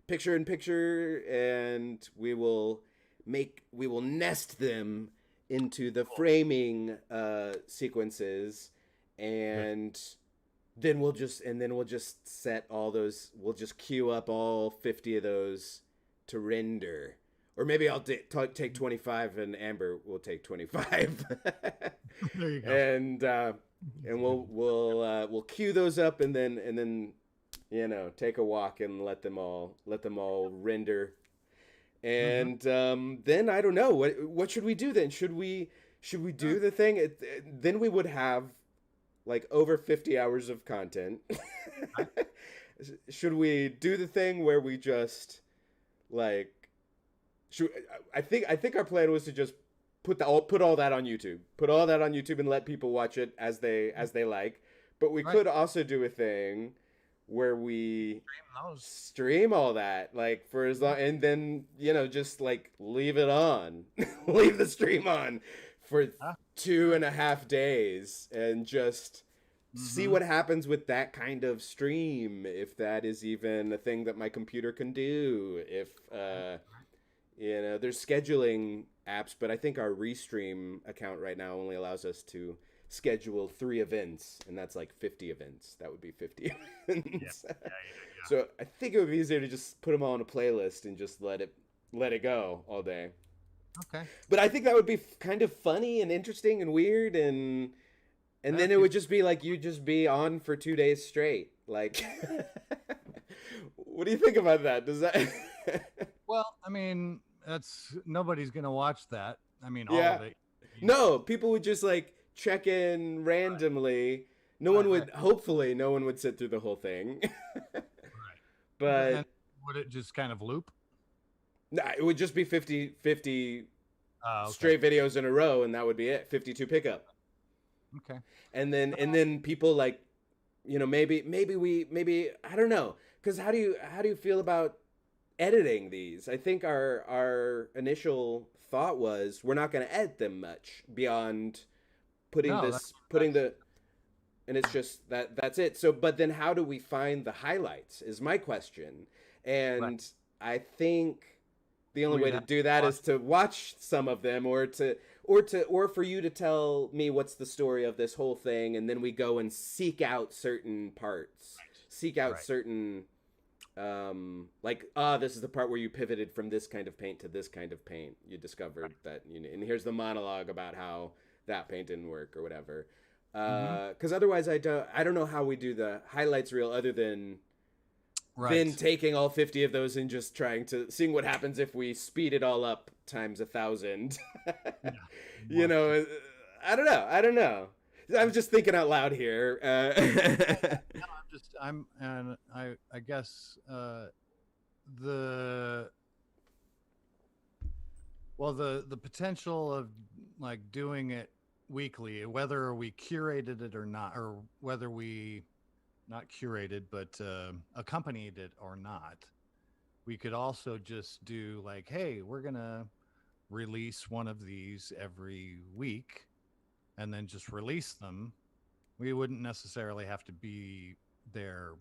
picture in picture, and we will nest them into the Cool. framing sequences, Good. and then we'll just set all those. We'll just queue up all 50 of those to render. Or maybe I'll take 25 and Amber will take 25. There you go. and It's a good one. we'll queue those up, and then take a walk and let them all render. Mm-hmm. And then I don't know, what should we do then? Should we Yeah. do the thing? Then we would have like over 50 hours of content. Right. Should we do the thing where we just like should, I think our plan was to just put all that on YouTube. Put all that on YouTube and let people watch it as they like. But we Right. could also do a thing where we Stream those. stream all that like for as Yeah. long, and then just like leave it on. Leave the stream on for Yeah. 2.5 days and just see Mm-hmm. what happens with that kind of stream, if that is even a thing that my computer can do. If Right. there's scheduling apps, but I think our Restream account right now only allows us to schedule 3 events, and that's like 50 events. That would be 50 Yeah. events. Yeah. Yeah. So I think it would be easier to just put them all on a playlist and just let it go all day. Yeah. Okay. But I think that would be kind of funny and interesting and weird, and Yeah. then it would just be like you'd just be on for 2 days straight. Like, what do you think about that? Does that? Well, I mean, that's nobody's gonna watch that. I mean, all Yeah. of it. You, No, people would just like check in randomly. No one right. would, hopefully, no one would sit through the whole thing. Right. And But would it just kind of loop? nah, it would just be 50 Okay. straight videos in a row, and that would be it. 52 pickup. Okay. And then people like, maybe I don't know, because how do you feel about editing these? I think our initial thought was we're not going to edit them much beyond No, that's putting nice. the and it's just that's it. So but then how do we find the highlights is my question. Right. And I think the only way We'd to have to do that watch. is to watch some of them, or for you to tell me what's the story of this whole thing, and then we go and seek out certain parts, seek out Right. certain like this is the part where you pivoted from this kind of paint to this kind of paint. You Right. discovered that, and here's the monologue about how that paint didn't work or whatever. Mm-hmm. Because otherwise I don't know how we do the highlights reel other than then Right. taking all 50 of those and just seeing what happens if we speed it all up times 1,000. Yeah. you Watch it. know, I don't know. I'm just thinking out loud here. No, and I guess the the potential of like doing it weekly, whether we curated it or not, or whether we not curated but accompanied it or not, we could also just do like, hey, we're gonna release one of these every week, and then just release them. We wouldn't necessarily have to be there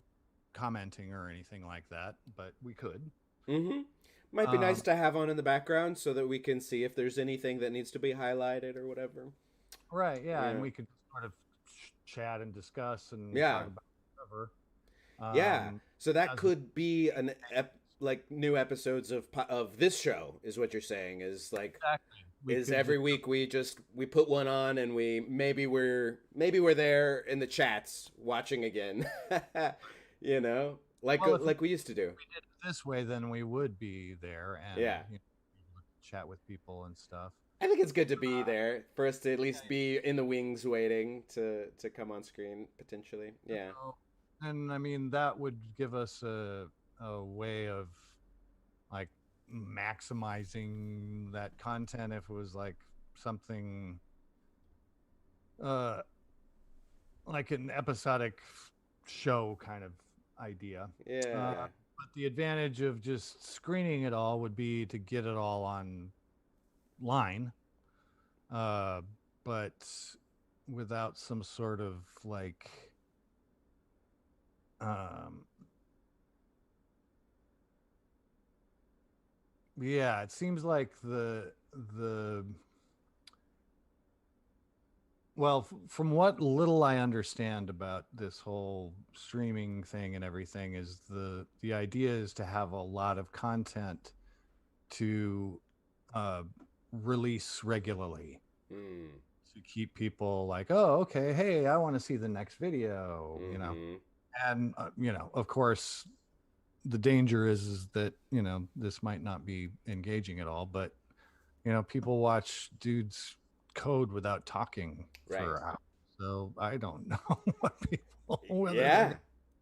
commenting or anything like that, but we could. hmm Might be nice Um, to have on in the background so that we can see if there's anything that needs to be highlighted or whatever. right, yeah, and Yeah. we could sort of chat and discuss and talk Yeah. about whatever. Yeah. So that As we could be like new episodes of this show is what you're saying, is like exactly, we is could just every week we put one on, and we maybe we're there in the chats watching again. well, if Like we used to do. we did it this way, then we would be there and Yeah. chat with people and stuff. I think it's good to be there for us to at least be in the wings waiting to come on screen potentially. Yeah. So, and I mean, that would give us a way of like maximizing that content if it was like something uh like an episodic show kind of idea. Yeah. But the advantage of just screening it all would be to get it all online, uh, but without some sort of like um, yeah, it seems like the well, from what little I understand about this whole streaming thing and everything, is the idea is to have a lot of content to uh, release regularly Mm. to keep people like, oh, okay, hey, I want to see the next video, Mm-hmm. and of course, the danger is that this might not be engaging at all, but people watch dudes code without talking Right. for hours. So I don't know what people whether they're Yeah.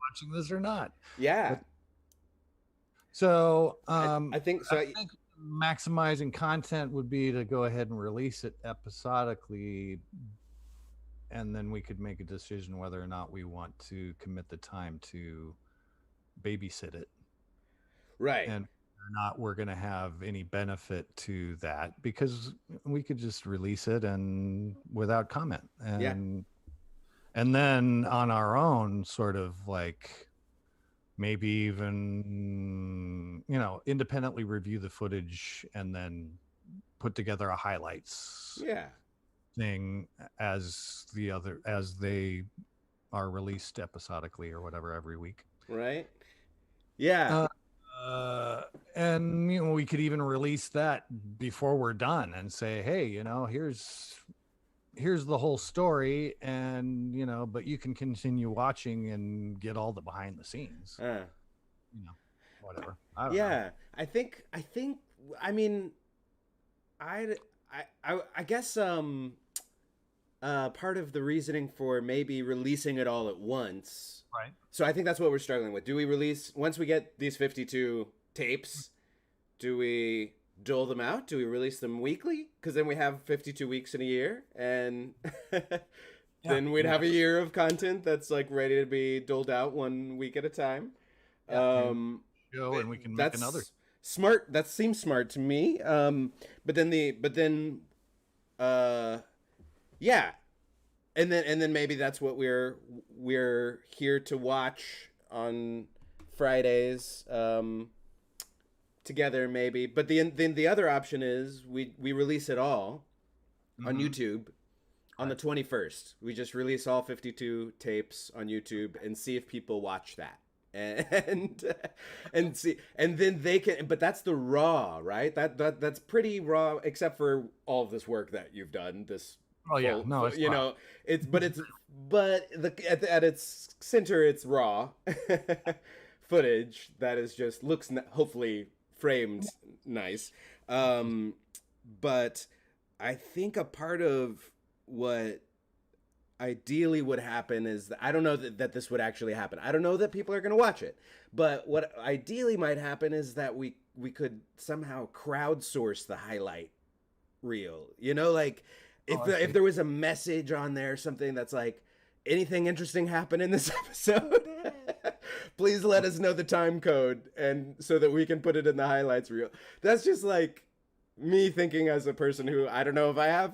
watching this or not. Yeah. But so I think I so. think maximizing content would be to go ahead and release it episodically, and then we could make a decision whether or not we want to commit the time to babysit it, Right. and whether or not we're going to have any benefit to that, because we could just release it and without comment, Yeah. and then on our own, sort of like maybe even independently review the footage and then put together a highlights Yeah. thing as they are released episodically or whatever every week. Right. Yeah. Uh, uh, and we could even release that before we're done and say, hey, here's the whole story, and but you can continue watching and get all the behind the scenes. Uh, You know, whatever. I don't know. yeah. I think. I mean, I guess part of the reasoning for maybe releasing it all at once. Right. So I think that's what we're struggling with. Do we release once we get these 52 tapes? Do we dole them out? Do we release them weekly? Because then we have 52 weeks in a year, and then we'd have a year of content that's like ready to be doled out 1 week at a time. Yeah, show, and we can make That's another. smart. That seems smart to me. Uh, yeah, and then maybe that's what we're here to watch on Fridays. Together maybe, but the other option is we release it all on Mhm. YouTube on the 21st. We just release all 52 tapes on YouTube and see if people watch that. And see, and then they can, but that's the raw, right? That's pretty raw, except for all of this work that you've done. This Oh yeah, no, it's you raw. know, but at its center, it's raw footage that is just looks hopefully framed nice. But I think a part of what ideally would happen is that I don't know that this would actually happen. I don't know that people are going to watch it. But what ideally might happen is that we could somehow crowdsource the highlight reel. Like if there was a message on there, something that's like, anything interesting happen in this episode? Please let us know the time code, and so that we can put it in the highlights reel. That's just like me thinking as a person who, I don't know if I have,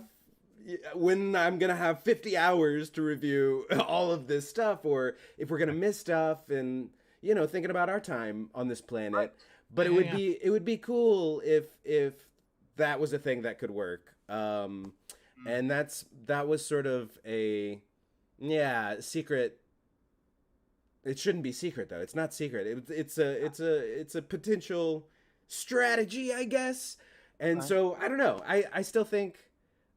when I'm gonna have 50 hours to review all of this stuff, or if we're gonna miss stuff, and thinking about our time on this planet. Right. But Yeah, it would be cool if that was a thing that could work. And that was sort of a secret. It shouldn't be secret though. It's not secret. It's a potential strategy, I guess. And Right. so I don't know. I still think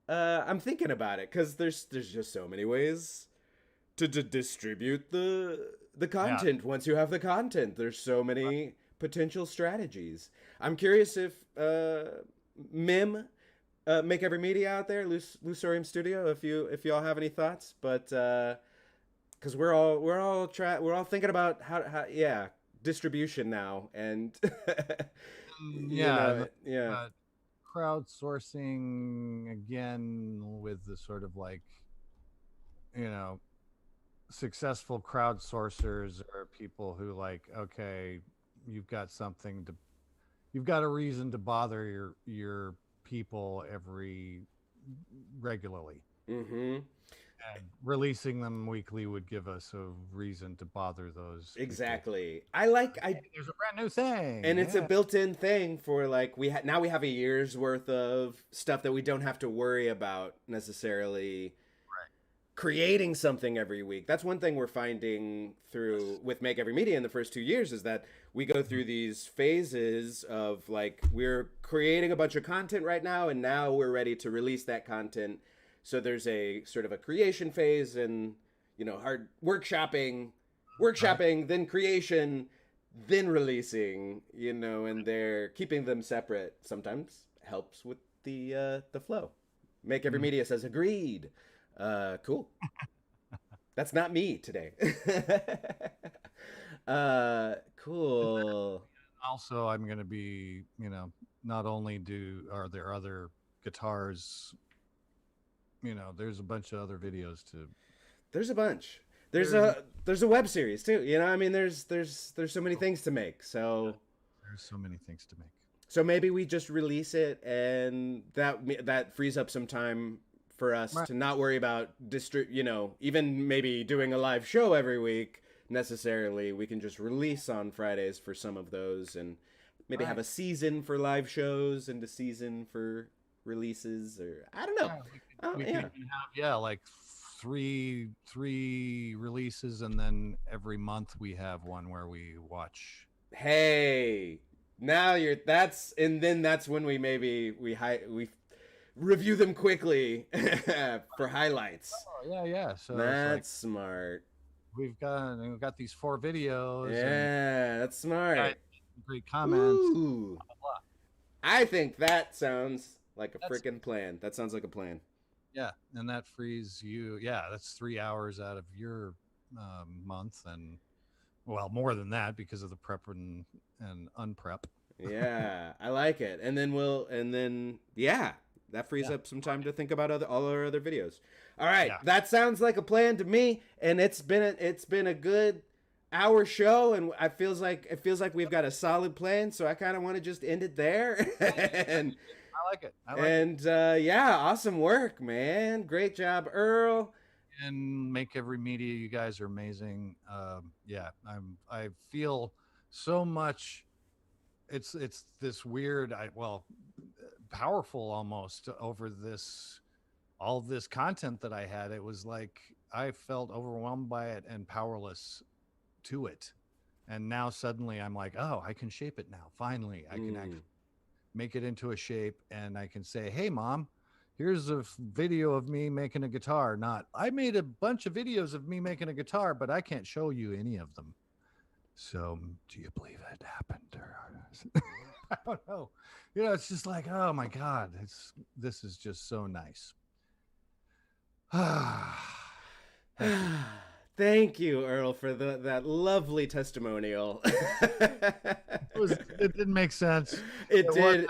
I'm thinking about it, because there's just so many ways to distribute the content. Once you have the content, there's so many potential strategies. I'm curious if Mim, Make Every Media out there, Lusorium Studio, if y'all have any thoughts, but because we're all thinking about how distribution now, and Yeah, yeah. crowdsourcing again with the sort of like, you know, successful crowdsourcers are people who like, okay, you've got a reason to bother your people regularly. Mm-hmm. And releasing them weekly would give us a reason to bother those people. Exactly. Hey, there's a brand new thing. And it's a built-in thing for like now we have a year's worth of stuff that we don't have to worry about necessarily creating something every week. That's one thing we're finding through with Make Every Media in the first 2 years is that we go through these phases of like we're creating a bunch of content right now and now we're ready to release that content. So there's a sort of a creation phase and hard workshopping, then creation, then releasing, and they're keeping them separate sometimes helps with the flow. Make Every Media says agreed. Cool. That's not me today. Cool. Also, I'm going to be, not only are there other guitars, there's a bunch of other videos to. There's a bunch. There's a web series too. There's so many things to make. So there's so many things to make. So maybe we just release it, and that frees up some time for us to not worry about even maybe doing a live show every week necessarily. We can just release on Fridays for some of those, and maybe have a season for live shows and a season for releases, or I don't know. We can have like three releases, and then every month we have one where we watch. Hey, now that's when we review them quickly for highlights. Oh, yeah. So that's smart. We've got these 4 videos. Yeah, that's smart. Great comments. Ooh. Blah, blah, blah. I think that sounds like a freaking plan. That sounds like a plan. Yeah, and that frees you. Yeah, that's 3 hours out of your month, and more than that because of the prep and unprep. Yeah, I like it. And then that frees up some time to think about all our other videos. All right, that sounds like a plan to me. And it's been a good hour show, and it feels like we've got a solid plan. So I kind of want to just end it there. And I like it. Awesome work, man. Great job, Earl. And Make Every Media, you guys are amazing. I feel so much. It's this weird, powerful almost over all this content that I had. It was like I felt overwhelmed by it and powerless to it. And now suddenly I'm like, oh, I can shape it now. Finally, I can actually make it into a shape, and I can say, hey, Mom, here's a video of me making a guitar. Not, I made a bunch of videos of me making a guitar, but I can't show you any of them. So do you believe it happened? Or I don't know. It's just like, oh my God, this is just so nice. Thank you, Earl, for that lovely testimonial. It didn't make sense. It did.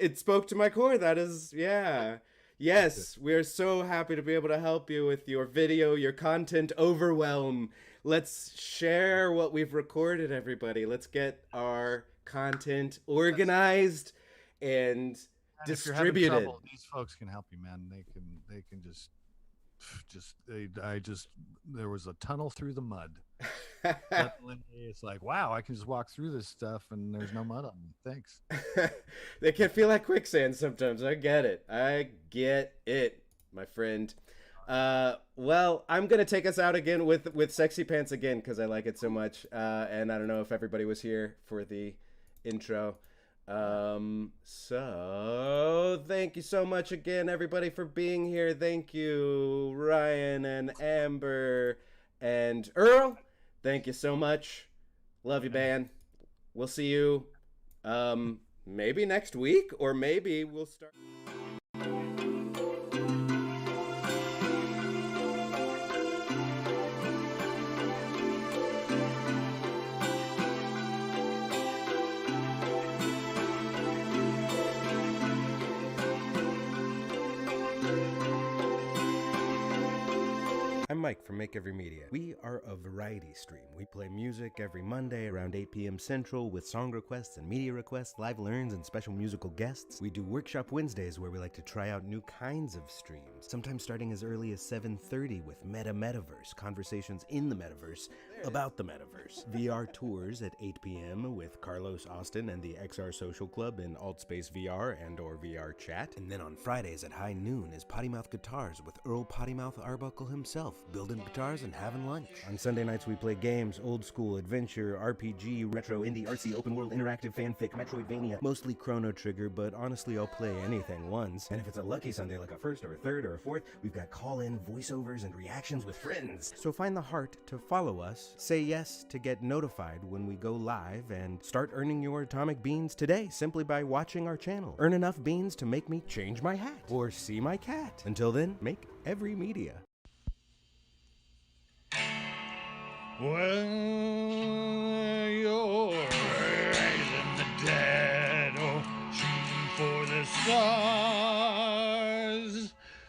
It spoke to my core. That is, yeah. Yes, we are so happy to be able to help you with your video, your content overwhelm. Let's share what we've recorded, everybody. Let's get our content organized and distributed. If you're having trouble, these folks can help you, man. They can just there was a tunnel through the mud. It's like, wow, I can just walk through this stuff and there's no mud on me. Thanks. They can feel like quicksand sometimes. I get it, my friend. Well, I'm gonna take us out again with Sexy Pants again because I like it so much, and I don't know if everybody was here for the intro. So thank you so much again, everybody, for being here. Thank you, Ryan and Amber and Earl. Thank you so much. Love you, man. We'll see you maybe next week, or maybe we'll start. I'm Mike from Make Every Media. We are a variety stream. We play music every Monday around 8 p.m. Central with song requests and media requests, live learns, and special musical guests. We do Workshop Wednesdays where we like to try out new kinds of streams, sometimes starting as early as 7:30 with Metaverse, conversations in the metaverse about the metaverse. VR tours at 8 p.m. with Carlos Austin and the XR Social Club in Altspace VR and or VR chat. And then on Fridays at high noon is Pottymouth Guitars with Earl Pottymouth Arbuckle himself, building guitars and having lunch. On Sunday nights we play games, old school, adventure, RPG, retro, indie, artsy, open world, interactive, fanfic, Metroidvania, mostly Chrono Trigger, but honestly I'll play anything once. And if it's a lucky Sunday like a first or a third or a fourth, we've got call-in voiceovers and reactions with friends. So find the heart to follow us, say yes to get notified when we go live, and start earning your atomic beans today simply by watching our channel. Earn enough beans to make me change my hat or see my cat. Until then, make every media. Well, you're raising the dead or shooting for the stars.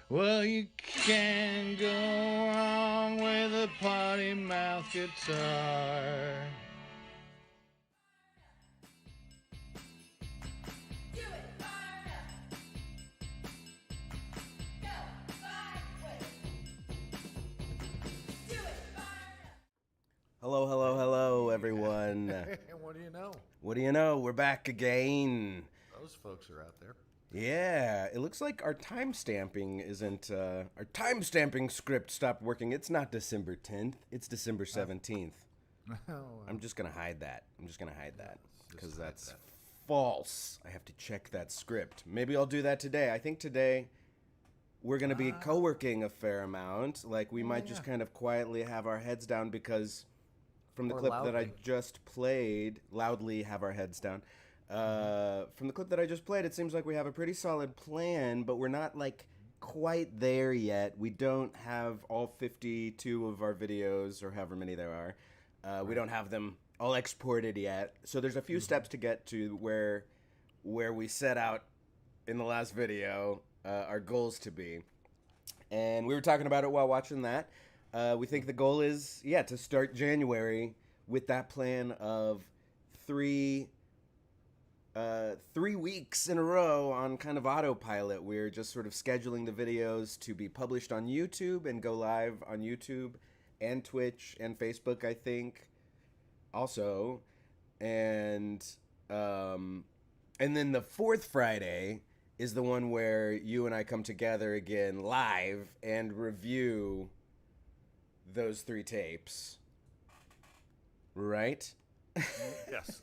Well, you can't go wrong with a Pottymouth guitar. Hello, everyone. What do you know? What do you know? We're back again. Those folks are out there. Yeah, it looks like our timestamping isn't, our timestamping script stopped working. It's not December 10th. It's December 17th. I'm just going to hide that. Because that's false. I have to check that script. Maybe I'll do that today. I think today we're going to be co-working a fair amount. Like, we might just kind of quietly have our heads down because from the clip that I just played, loudly have our heads down. From the clip that I just played, it seems like we have a pretty solid plan, but we're not, like, quite there yet. We don't have all 52 of our videos, or however many there are. We don't have them all exported yet. So there's a few steps to get to where we set out in the last video our goals to be. And we were talking about it while watching that. We think the goal is, to start January with that plan of 3 weeks in a row on kind of autopilot. We're just sort of scheduling the videos to be published on YouTube and go live on YouTube and Twitch and Facebook, I think, also. And then the fourth Friday is the one where you and I come together again live and review those 3 tapes. Right? Yes.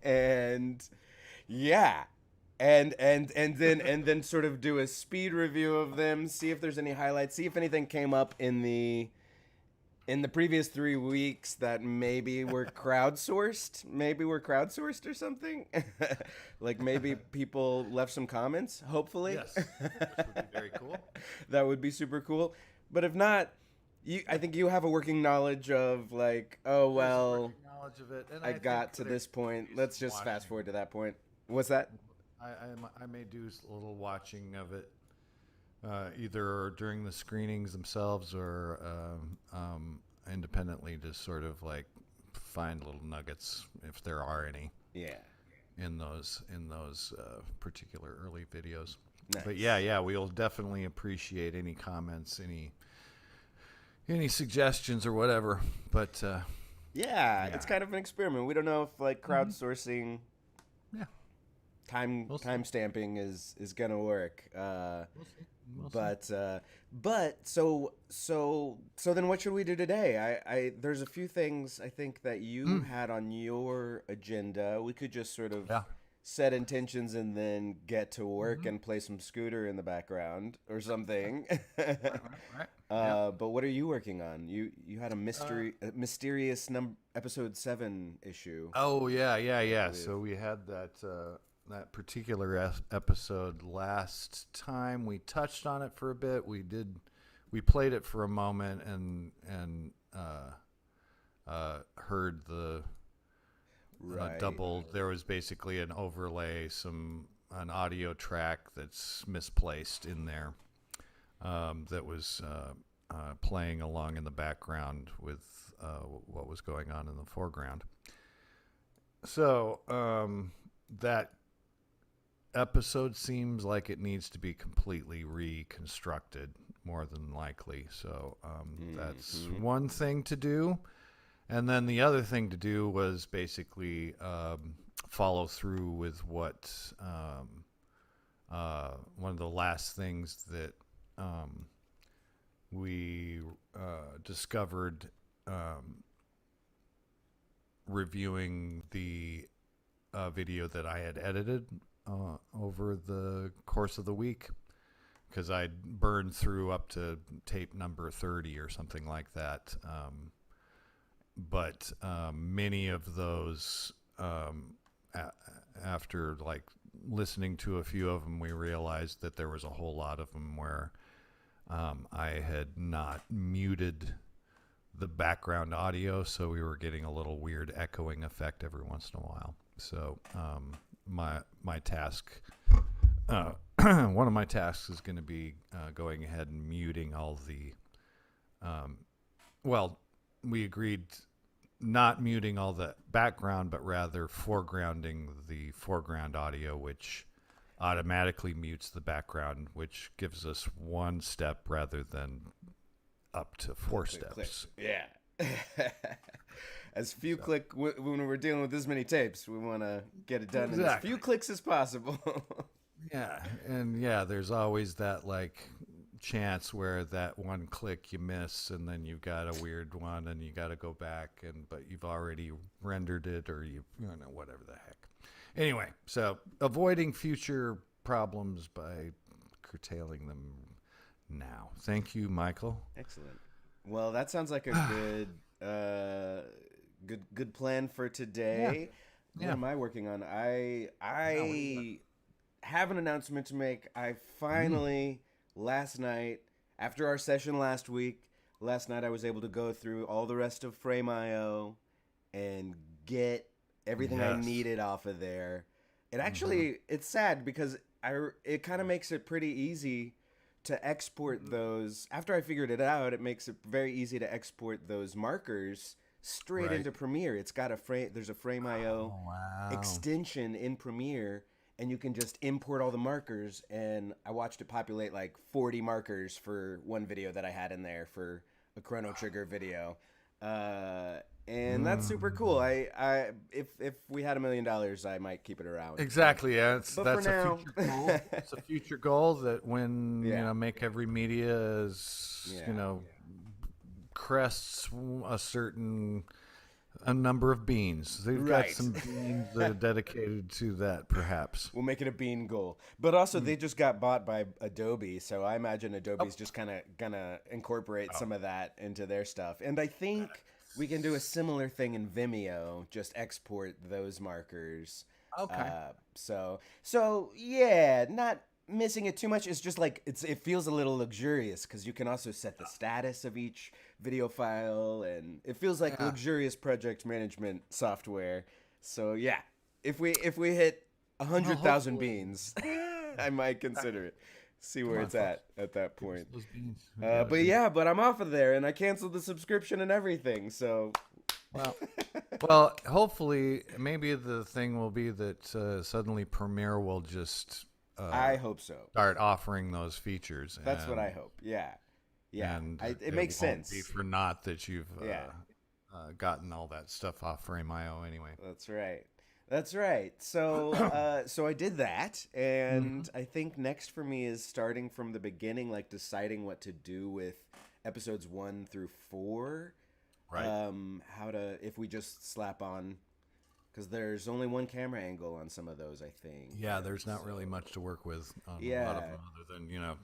And yeah. And then sort of do a speed review of them, see if there's any highlights, see if anything came up in the previous 3 weeks that maybe were crowdsourced. Maybe we're crowdsourced or something. Like maybe people left some comments, hopefully. Yes. Which would be very cool. That would be super cool. But if not, I think you have a working knowledge of like, oh, well, knowledge of it. And I got to this point. Let's just fast forward to that point. What's that? I may do a little watching of it. Either during the screenings themselves or independently, to sort of like find little nuggets if there are any. Yeah. In those particular early videos. Nice. But yeah, we'll definitely appreciate any comments, any suggestions or whatever. But yeah, it's kind of an experiment. We don't know if like crowdsourcing. Yeah. Time stamping is gonna work. We'll see. But so then what should we do today? I there's a few things I think that you had on your agenda. We could just sort of set intentions and then get to work and play some Scooter in the background or something. Right. But what are you working on? You had a mysterious episode 7 issue. Oh yeah. So we had that particular episode last time. We touched on it for a bit. We played it for a moment and heard the double. There was basically an overlay, an audio track that's misplaced in there. that was playing along in the background with what was going on in the foreground. So that episode seems like it needs to be completely reconstructed, more than likely. So that's one thing to do. And then the other thing to do was basically follow through with what one of the last things that we discovered reviewing the video that I had edited over the course of the week, because I'd burned through up to tape number 30 or something like that. But many of those, after like listening to a few of them, we realized that there was a whole lot of them where I had not muted the background audio, so we were getting a little weird echoing effect every once in a while. So my task, one of my tasks is going to be going ahead and muting all the, we agreed not muting all the background, but rather foregrounding the foreground audio, which automatically mutes the background, which gives us one step rather than up to four steps. Yeah. As few click when we're dealing with this many tapes, we want to get it done in as few clicks as possible. Yeah, and there's always that like chance where that one click you miss, and then you've got a weird one, and you got to go back, but you've already rendered it, or you know whatever the heck. Anyway, so avoiding future problems by curtailing them now. Thank you, Michael. Excellent. Well, that sounds like a good plan for today. Yeah. What am I working on? I have an announcement to make. I finally last night, after our session last night I was able to go through all the rest of Frame.io and get everything I needed off of there. It actually, it's sad because it kind of makes it pretty easy to export those. After I figured it out, it makes it very easy to export those markers straight into Premiere. It's got there's a Frame.io extension in Premiere, and you can just import all the markers, and I watched it populate like 40 markers for one video that I had in there for a Chrono Trigger video. And that's super cool. If we had $1 million, I might keep it around. Exactly. Yeah, that's a future goal. It's a future goal that when Make Every Media is crests a number of beans. They've got some beans that are dedicated to that, perhaps. We'll make it a bean goal. But also, they just got bought by Adobe, so I imagine Adobe's just kind of gonna incorporate some of that into their stuff. And I think we can do a similar thing in Vimeo, just export those markers. Okay. So yeah, not missing it too much. It's just like it feels a little luxurious because you can also set the status of each video file, and it feels like luxurious project management software. So yeah, if we hit 100,000 beans, I might consider it. See where it's at that point. But I'm off of there, and I canceled the subscription and everything. So well, hopefully, maybe the thing will be that suddenly Premiere will just I hope so. Start offering those features. That's what I hope. Yeah. And it makes sense. Be for naught that you've gotten all that stuff off Frame.io anyway. That's right. So so I did that, and I think next for me is starting from the beginning, like deciding what to do with episodes 1 through 4. Right. If we just slap on. Because there's only one camera angle on some of those, I think. Yeah, there's not really much to work with on a lot of them other than,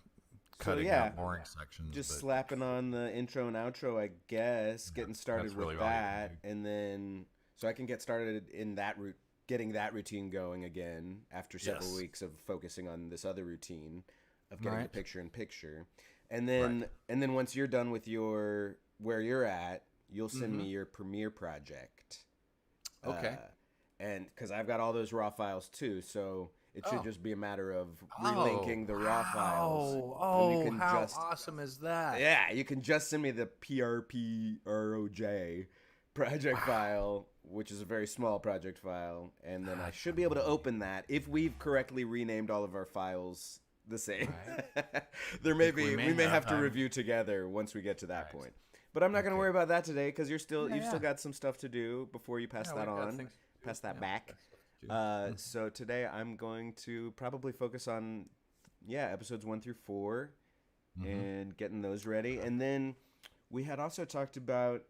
cutting out boring sections. Just slapping on the intro and outro, I guess, getting started with that. And then, so I can get started in that getting that routine going again after several weeks of focusing on this other routine of getting the picture-in-picture. And then once you're done with where you're at, you'll send me your Premiere project. Okay. And because I've got all those raw files too, so It should just be a matter of relinking the raw files. Oh, how awesome is that? Yeah, you can just send me the PRPROJ project file, which is a very small project file, and then I should be able to open that if we've correctly renamed all of our files the same. Right. We may have to review together once we get to that point. But I'm not going to worry about that today because you've still got some stuff to do before you pass that on, pass that back. So today I'm going to probably focus on, episodes 1 through 4 and getting those ready. And then we had also talked about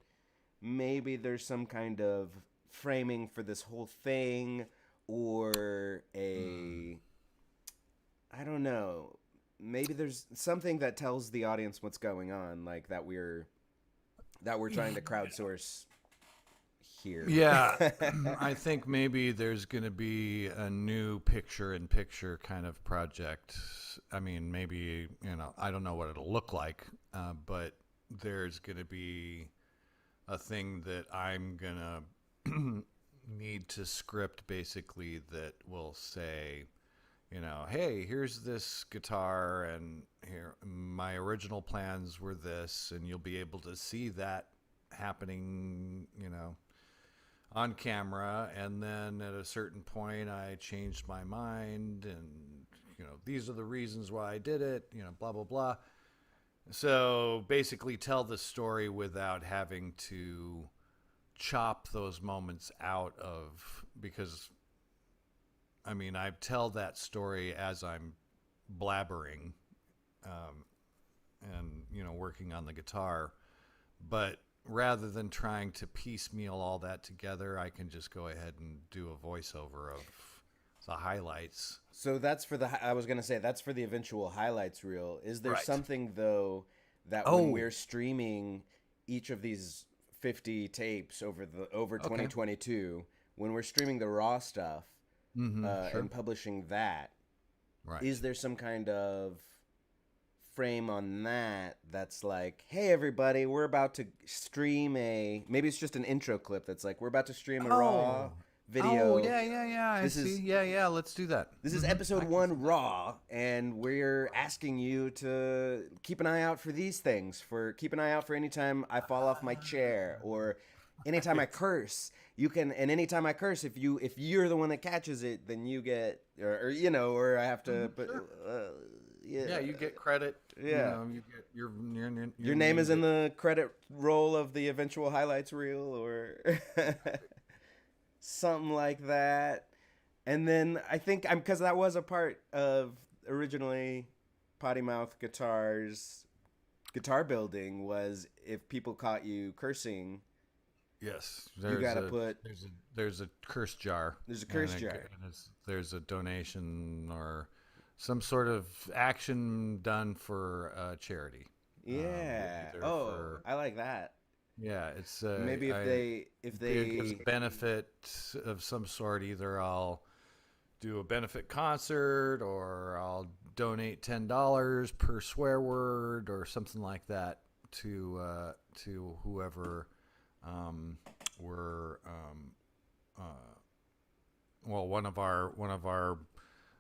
maybe there's some kind of framing for this whole thing or I don't know, maybe there's something that tells the audience what's going on, like that we're trying to crowdsource here. Yeah, I think maybe there's going to be a new picture-in-picture kind of project. I mean, maybe, I don't know what it'll look like, but there's going to be a thing that I'm going to need to script basically that will say, hey, here's this guitar and here my original plans were this, and you'll be able to see that happening, on camera. And then at a certain point I changed my mind and, these are the reasons why I did it, blah, blah, blah. So basically tell the story without having to chop those moments out of, because I mean, I tell that story as I'm blabbering, and, working on the guitar, but rather than trying to piecemeal all that together, I can just go ahead and do a voiceover of the highlights. So that's for I was going to say, that's for the eventual highlights reel. Is there something though that when we're streaming each of these 50 tapes over 2022, when we're streaming the raw stuff, and publishing that, is there some kind of frame on that's like, hey everybody, we're about to stream maybe it's just an intro clip that's like, we're about to stream a raw video. I see. Let's do that. This is episode 1 raw, and we're asking you to keep an eye out for these things, keep an eye out for anytime I fall off my chair, or anytime I curse. You can, and anytime I curse, if you're the one that catches it, then you get, or I have to, but you get credit. Yeah, you get your name is in the credit roll of the eventual highlights reel, or something like that. And then I think because that was a part of originally Pottymouth Guitar's guitar building, was if people caught you cursing. Yes, you gotta put. There's a curse jar. There's a curse jar. There's a donation or some sort of action done for charity. Yeah. I like that. Yeah, it's maybe if they gives a benefit of some sort. Either I'll do a benefit concert, or I'll donate $10 per swear word, or something like that to whoever.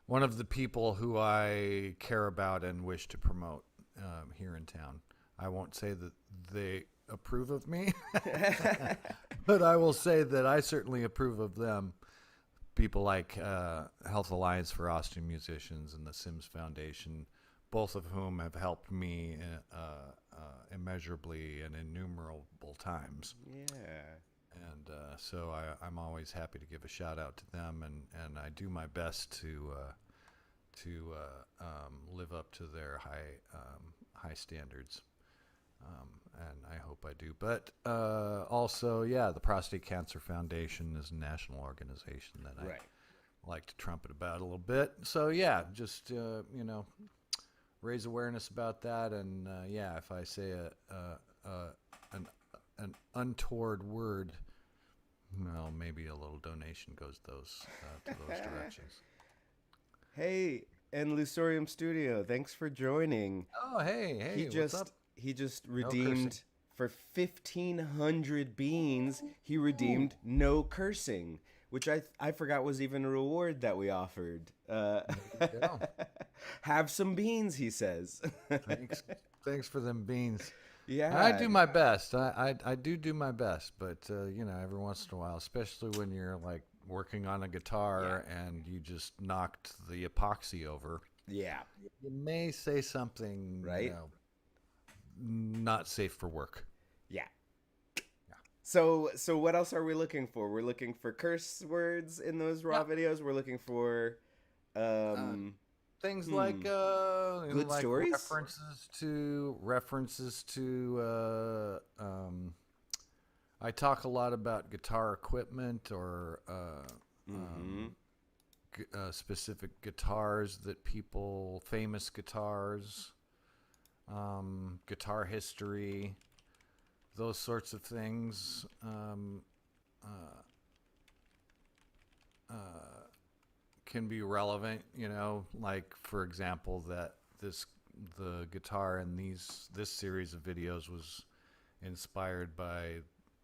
One of the people who I care about and wish to promote here in town. I won't say that they approve of me, but I will say that I certainly approve of them. People like Health Alliance for Austin Musicians and the Sims Foundation, both of whom have helped me immeasurably and innumerable times. Yeah. And so I'm always happy to give a shout out to them, and I do my best to live up to their high standards. And I hope I do. But also, the Prostate Cancer Foundation is a national organization that I like to trumpet about a little bit. So just raise awareness about that, and if I say an untoward word, well, maybe a little donation goes to those directions. Hey, and Lusorium Studio, thanks for joining. Oh, hey, He what's up? just redeemed for 1,500 beans, he redeemed no cursing, which I forgot was even a reward that we offered. Have some beans, he says. Thanks for them beans. Yeah. I do my best. I do my best, but you know, every once in a while, especially when you're like working on a guitar and you just knocked the epoxy over. Yeah. You may say something, right? You know, not safe for work. Yeah. So what else are we looking for? We're looking for curse words in those raw videos. We're looking for things like good like stories, references to I talk a lot about guitar equipment or specific guitars that people, famous guitars, guitar history, those sorts of things. Can be relevant, you know, like for example, that the guitar in this series of videos was inspired by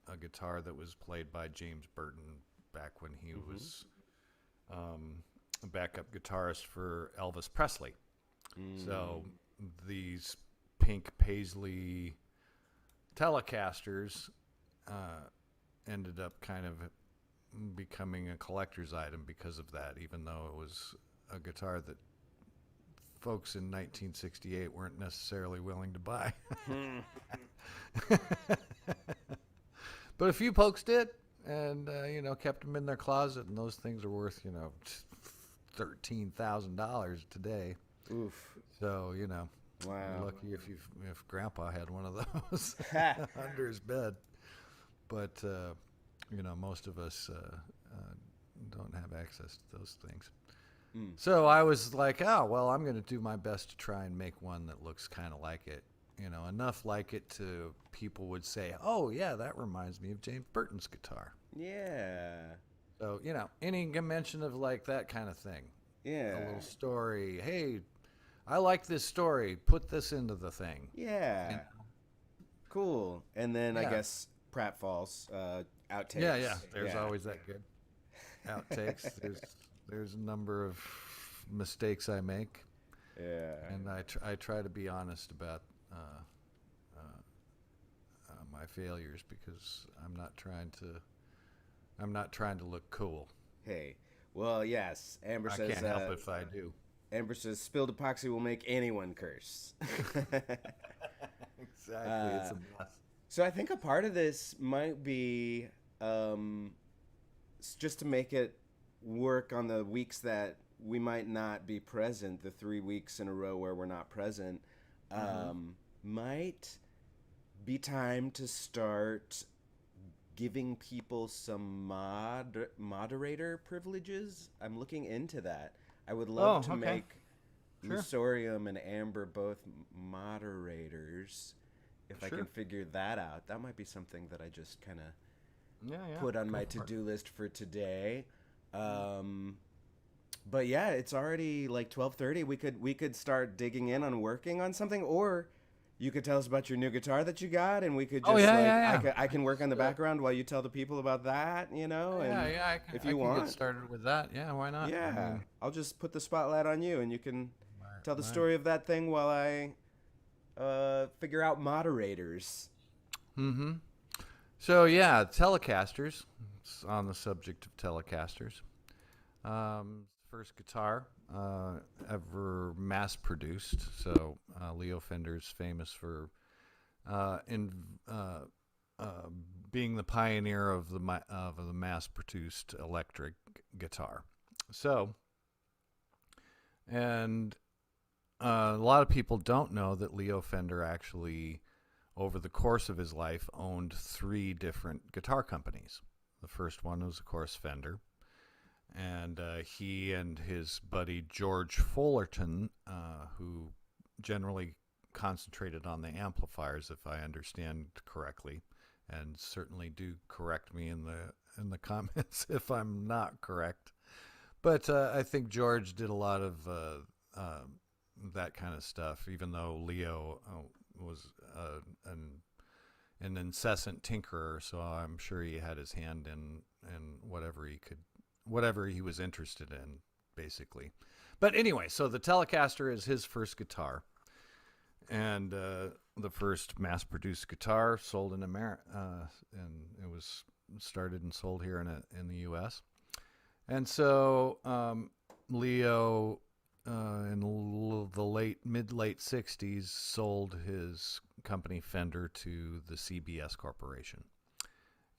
a guitar that was played by James Burton back when he was a backup guitarist for Elvis Presley. So these pink paisley Telecasters ended up kind of becoming a collector's item because of that, even though it was a guitar that folks in 1968 weren't necessarily willing to buy. But a few folks did, and you know, kept them in their closet, and those things are worth, you know, $13,000 today. Oof. So, you know, wow. You're lucky if Grandpa had one of those under his bed. But you know, most of us don't have access to those things. So I was like, oh, well, I'm going to do my best to try and make one that looks kind of like it. You know, enough like it to people would say, oh, yeah, that reminds me of James Burton's guitar. Yeah. So, you know, any mention of like that kind of thing. Yeah. A little story. Hey, I like this story. Put this into the thing. Yeah. You know? Cool. And then I guess pratfalls, outtakes. Yeah. There's always that good. Outtakes. There's a number of mistakes I make. Yeah. And I try to be honest about my failures, because I'm not trying to look cool. Hey, well, yes. Amber says. I can't help if I do. Amber says spilled epoxy will make anyone curse. Exactly, it's a mess. So I think a part of this might be just to make it work on the weeks that we might not be present, the 3 weeks in a row where we're not present, might be time to start giving people some moderator privileges. I'm looking into that. I would love to make Musorium and Amber both moderators. If I can figure that out, that might be something that I just kind of put on my to-do list for today. But yeah, it's already like 12:30. We could start digging in on working on something, or you could tell us about your new guitar that you got, and we could just I can work on the background while you tell the people about that, you know. And I can, if you want, get started with that. Yeah, why not? Yeah, I mean, I'll just put the spotlight on you, and you can tell the story of that thing while I figure out moderators. So yeah, Telecasters. It's on the subject of Telecasters. First guitar ever mass produced. So Leo Fender's famous for being the pioneer of the mass produced electric guitar. So, and a lot of people don't know that Leo Fender actually, over the course of his life, owned 3 different guitar companies. The first one was, of course, Fender. And he and his buddy George Fullerton, who generally concentrated on the amplifiers, if I understand correctly, and certainly do correct me in the comments if I'm not correct. But I think George did a lot of that kind of stuff, even though Leo was an an incessant tinkerer, so I'm sure he had his hand in whatever he was interested in, basically. But anyway, so the Telecaster is his first guitar, and the first mass-produced guitar sold in America, and it was started and sold here in the U.S. And so Leo, in the mid-late 60s, sold his company Fender to the CBS Corporation.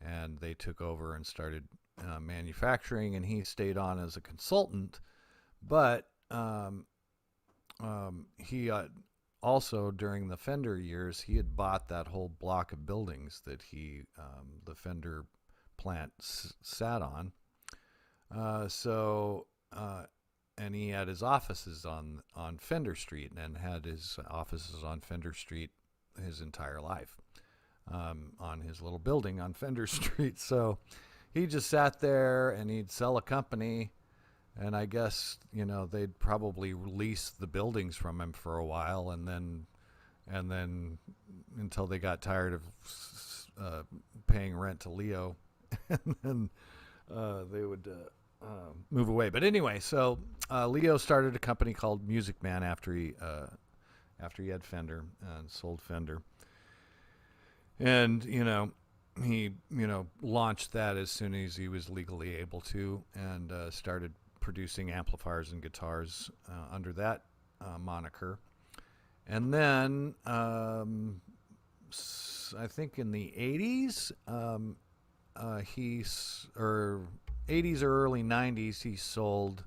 And they took over and started manufacturing, and he stayed on as a consultant. But he also, during the Fender years, he had bought that whole block of buildings that the Fender plant sat on. And he had his offices on Fender Street, and had his offices on Fender Street his entire life, on his little building on Fender Street. So he just sat there, and he'd sell a company, and I guess, they'd probably lease the buildings from him for a while, and then until they got tired of paying rent to Leo, and then they would move away. But anyway, so Leo started a company called Music Man after he had Fender and sold Fender, and he launched that as soon as he was legally able to, and started producing amplifiers and guitars under that moniker. And then I think in the 80s, 80s or early 90s, he sold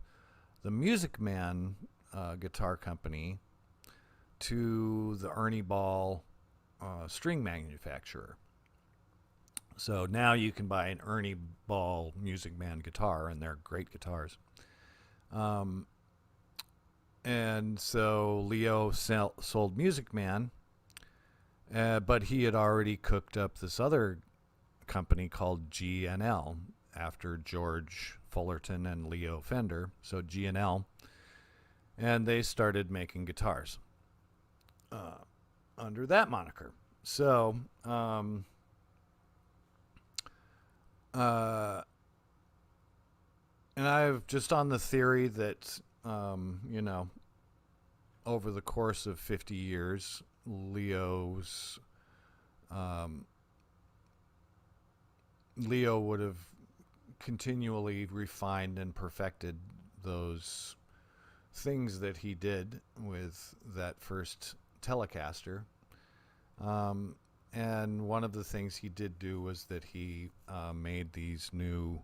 the Music Man guitar company to the Ernie Ball string manufacturer. So now you can buy an Ernie Ball Music Man guitar, and they're great guitars. And so Leo sold Music Man, but he had already cooked up this other company called G&L after George Fullerton and Leo Fender, so G&L, and they started making guitars under that moniker. So and I've just on the theory that over the course of 50 years, Leo would have continually refined and perfected those things that he did with that first Telecaster. And one of the things he did do was that he made these new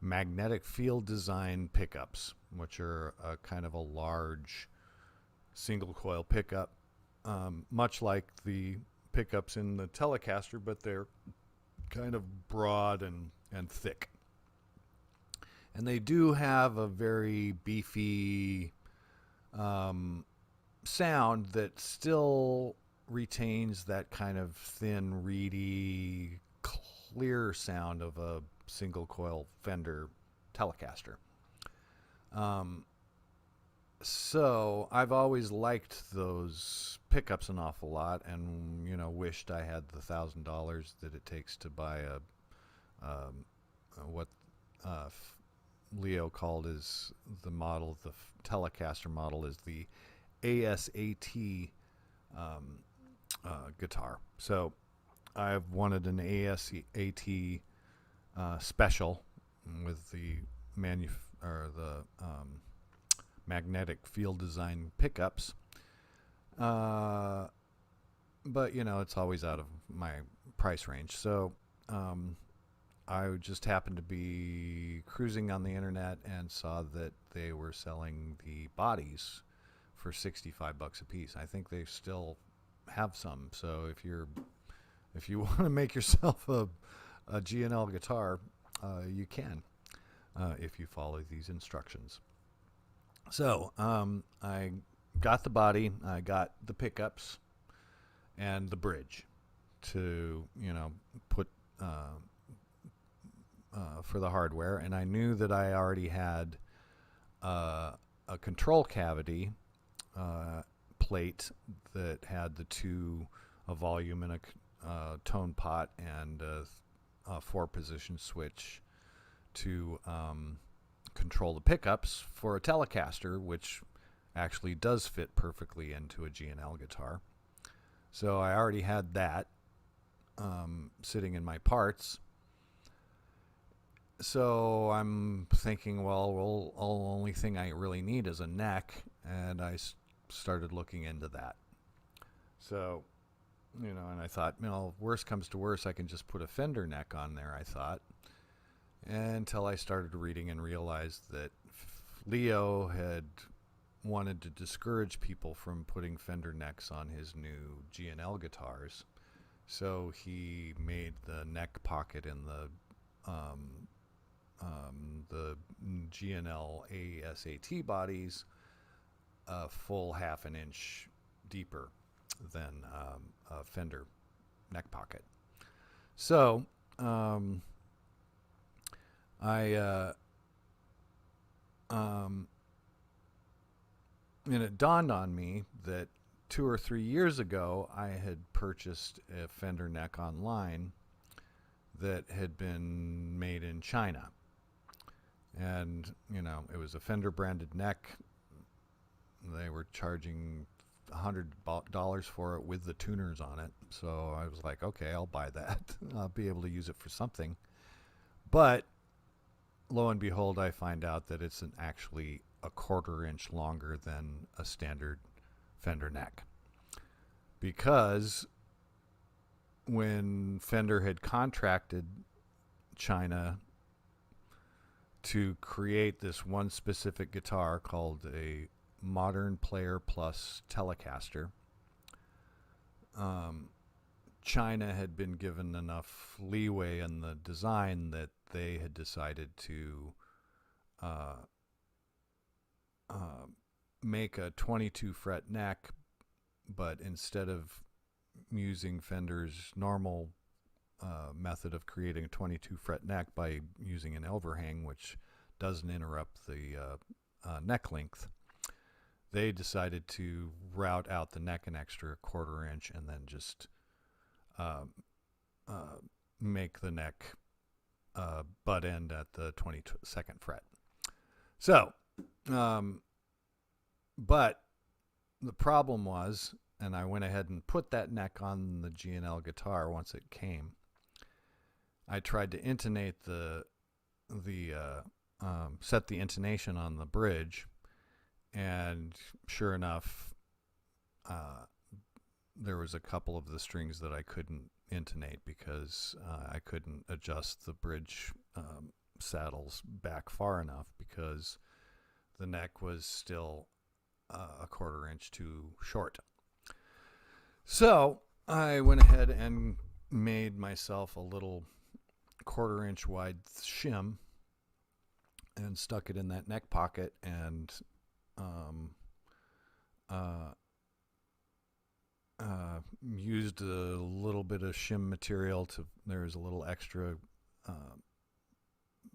magnetic field design pickups, which are a kind of a large single coil pickup, much like the pickups in the Telecaster, but they're kind of broad and thick. And they do have a very beefy sound that still retains that kind of thin, reedy, clear sound of a single coil Fender Telecaster. So I've always liked those pickups an awful lot, and wished I had the $1,000 that it takes to buy what Leo called is the model, the Telecaster model is the ASAT guitar. So I've wanted an ASAT special with the magnetic field design pickups, but it's always out of my price range. So I just happened to be cruising on the internet and saw that they were selling the bodies for $65 a piece. I think they still have some. So if you want to make yourself a G&L guitar, you can, if you follow these instructions. So I got the body, I got the pickups, and the bridge to put for the hardware, and I knew that I already had a control cavity plate that had a volume and tone pot and a 4-position switch to control the pickups for a Telecaster, which actually does fit perfectly into a G&L guitar. So I already had that sitting in my parts. So I'm thinking, well, the only thing I really need is a neck, and I started looking into that. So, and I thought, worst comes to worst, I can just put a Fender neck on there, I thought. Until I started reading and realized that Leo had wanted to discourage people from putting Fender necks on his new G&L guitars. So he made the neck pocket in the G&L ASAT bodies a full half an inch deeper than a Fender neck pocket. So and it dawned on me that 2 or 3 years ago I had purchased a Fender neck online that had been made in China. And, it was a Fender branded neck. They were charging $100 for it with the tuners on it. So I was like, okay, I'll buy that. I'll be able to use it for something. But lo and behold, I find out that it's actually a 1/4 inch longer than a standard Fender neck. Because when Fender had contracted China to create this one specific guitar called a Modern Player Plus Telecaster, China had been given enough leeway in the design that they had decided to make a 22 fret neck, but instead of using Fender's normal method of creating a 22 fret neck by using an overhang, which doesn't interrupt the neck length, they decided to route out the neck an extra 1/4 inch and then just make the neck butt end at the 22nd fret. So, but the problem was, and I went ahead and put that neck on the G&L guitar once it came. I tried to intonate set the intonation on the bridge, and sure enough, there was a couple of the strings that I couldn't intonate because I couldn't adjust the bridge saddles back far enough because the neck was still a 1/4 inch too short. So I went ahead and made myself a little 1/4 inch wide shim and stuck it in that neck pocket and used a little bit of shim material there's a little extra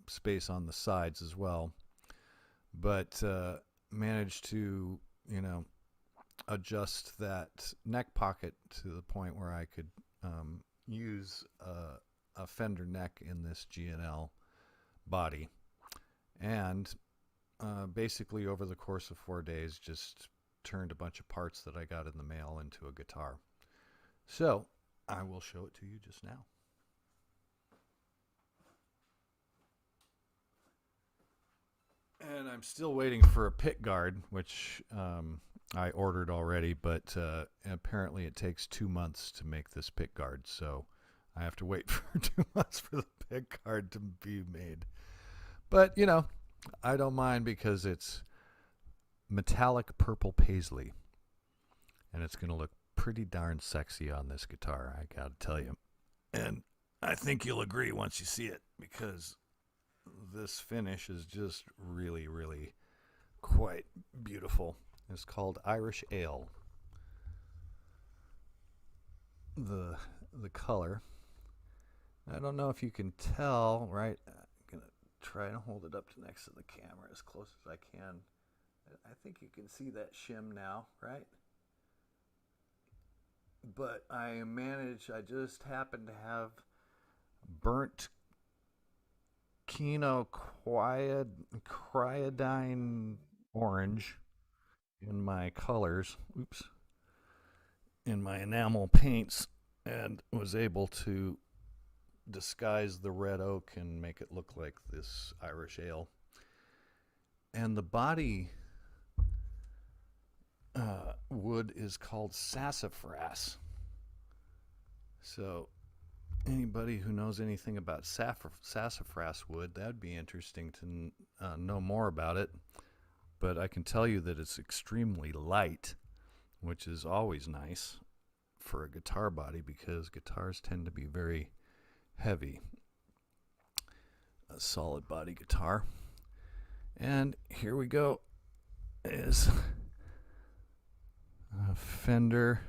space on the sides as well, but managed to adjust that neck pocket to the point where I could use a Fender neck in this G&L body, and basically over the course of 4 days just turned a bunch of parts that I got in the mail into a guitar. So I will show it to you just now. And I'm still waiting for a Pickguard, which I ordered already, but apparently it takes 2 months to make this Pickguard, so I have to wait for 2 months for the Pickguard to be made. But, I don't mind because it's metallic purple paisley, and it's going to look pretty darn sexy on this guitar, I gotta tell you. And I think you'll agree once you see it, because this finish is just really, really quite beautiful. It's called Irish Ale. The color, I don't know if you can tell, right? I'm gonna try and hold it up to next to the camera as close as I can. I think you can see that shim now, right? but I just happened to have burnt cryodine orange in my colors. Oops. In my enamel paints, and was able to disguise the red oak and make it look like this Irish ale. And the body wood is called sassafras. So anybody who knows anything about sassafras wood, that'd be interesting to know more about it. But I can tell you that it's extremely light, which is always nice for a guitar body because guitars tend to be very heavy. A solid body guitar. And here we go. Is a Fender.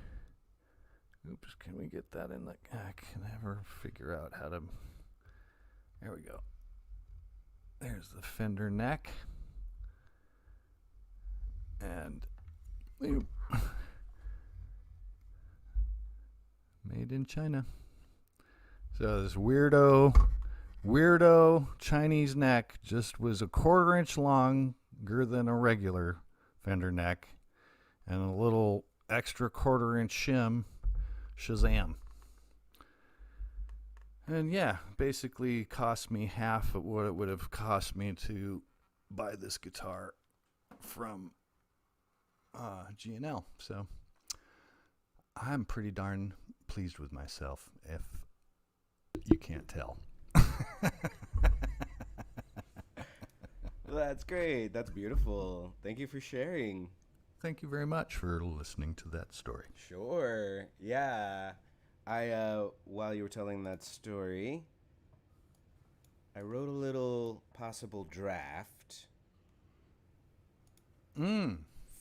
Oops, can we get that in the... I can never figure out how to... There we go. There's the Fender Neck. And... Made in China. So this weirdo Chinese neck just was a 1/4 inch longer than a regular Fender neck, and a little extra 1/4 inch shim. Shazam. And yeah, basically cost me half of what it would have cost me to buy this guitar from G&L. So I'm pretty darn pleased with myself, if you can't tell. Well, that's great. That's beautiful. Thank you for sharing. Thank you very much for listening to that story. Sure. Yeah. While you were telling that story, I wrote a little possible draft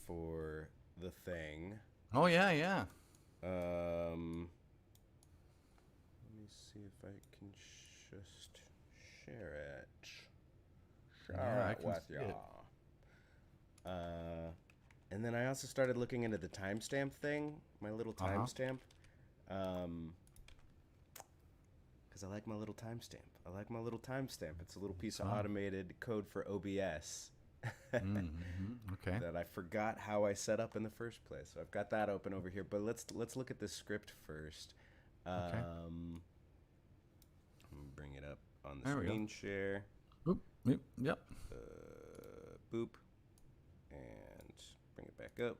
for the thing. Oh, yeah. Let me see if I can just share it. Yeah, I can with see it. y'all. And then I also started looking into the timestamp thing, my little timestamp. Because I like my little timestamp. It's a little piece of automated code for OBS. Okay. That I forgot how I set up in the first place. So I've got that open over here. But let's look at this script first. Okay. Let me bring it up on the There we screen share. Boop. Yep. Boop. And bring it back up.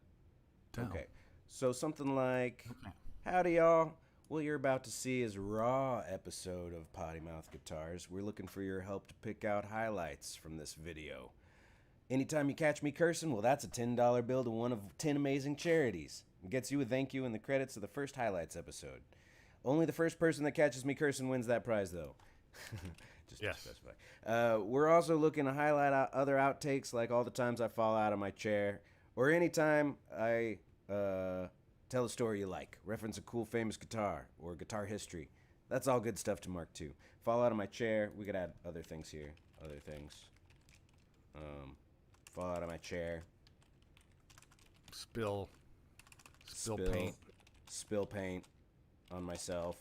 Down. Okay. So something like, Okay. howdy y'all. What you're about to see is a raw episode of Pottymouth Guitars. We're looking for your help to pick out highlights from this video. Anytime you catch me cursing, well, that's a $10 bill to one of 10 amazing charities. It gets you a thank you in the credits of the first highlights episode. Only the first person that catches me cursing wins that prize, though. Just Yes. to specify. We're also looking to highlight other outtakes, like all the times I fall out of my chair, or anytime I tell a story you like, reference a cool famous guitar, or guitar history. That's all good stuff to mark, too. Fall out of my chair. We could add other things here. Other things. Fall out of my chair. Spill paint. Spill paint on myself.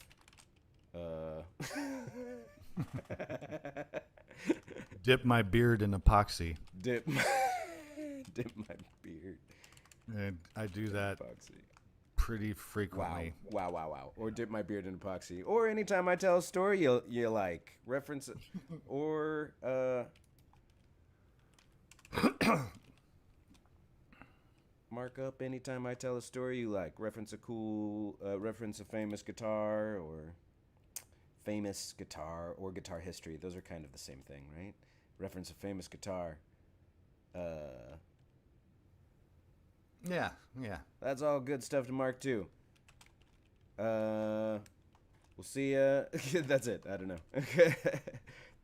Dip my beard in epoxy. Dip my beard. And I do that Epoxy. pretty frequently. Wow. Or dip my beard in epoxy. Or anytime I tell a story you like. Reference it. Or mark up anytime I tell a story you like. Reference a famous guitar or guitar history. Those are kind of the same thing, right? Reference a famous guitar. Yeah. That's all good stuff to mark too. We'll see ya. That's it. I don't know. Okay.